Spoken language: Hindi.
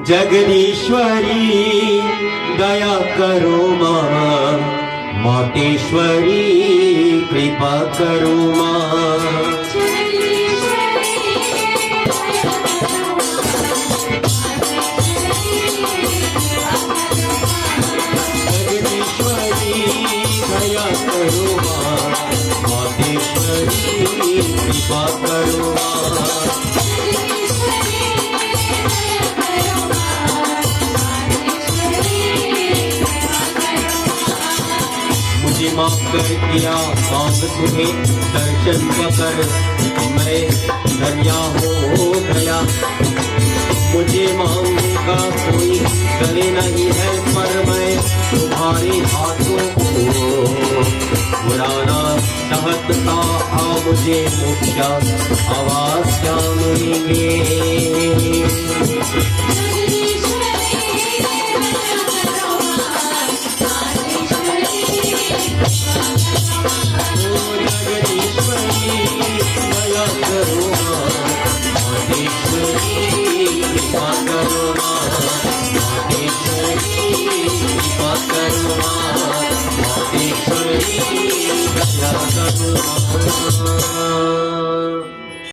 जगदीश्वरी दया करो माँ, मोटेश्वरी कृपा करो माँ। जगदीश्वरी दया करो माँ, मोटेश्वरी कृपा करो माँ। मुझे माफ कर किया मांग तुम्हें दर्शन कर, मैं धन्या हो गया। मुझे मांगने का कोई करे नहीं है, पर मैं तुम्हारे हाथों को बुलाना चाहता था। मुझे मुख्य आवाज क्या मिलेंगे। Thank you.